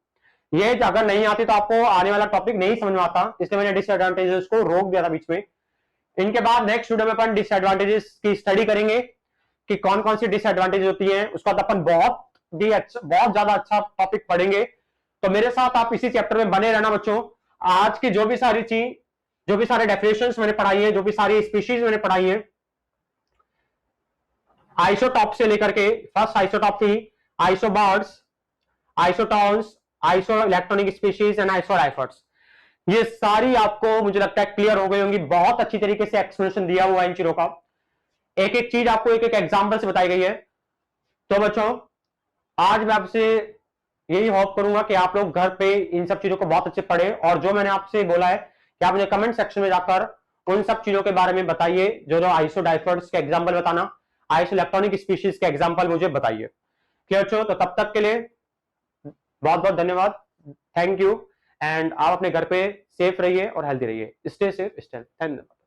ये अगर नहीं आती तो आपको आने वाला टॉपिक नहीं समझ में आता, इसलिए मैंने डिसएडवांटेजेस को रोक दिया था बीच में। इनके बाद नेक्स्ट वीडियो में अपन डिसएडवांटेजेस की स्टडी करेंगे कि कौन कौन सी डिसएडवांटेज होती है, उसका अपन बहुत ज्यादा अच्छा टॉपिक पढ़ेंगे। तो मेरे साथ आप इसी चैप्टर में बने रहना बच्चों। आज की जो भी सारी चीज, जो भी सारे डेफिनेशंस मैंने पढ़ाई है, जो भी सारी स्पीशीज मैंने पढ़ाई है, आइसोटॉप से लेकर के, फर्स्ट आइसोटॉप थी isobars, isotones, iso electronic species and isodiaphers, ये सारी आपको मुझे लगता है क्लियर हो गई होंगी। बहुत अच्छी तरीके से एक्सप्लेनेशन दिया हुआ है इन चीजों का। एक एक चीज आपको एक एक एग्जाम्पल से बताई गई है। तो बच्चों आज मैं आपसे यही होप करूंगा कि आप लोग घर पे इन सब चीजों को बहुत अच्छे पढ़ें, और जो मैंने आपसे बोला है कि आप मुझे कमेंट सेक्शन में जाकर उन सब चीजों के बारे में बताइए, जो आइसो डाइफर्स के एग्जाम्पल बताना, आइसो इलेक्ट्रॉनिक स्पीशीज के एग्जाम्पल मुझे बताइए। ठीक है, तो तब तक के लिए बहुत बहुत धन्यवाद, थैंक यू। एंड आप अपने घर पे सेफ रहिए और हेल्दी रहिए। Stay safe, stay healthy. धन्यवाद।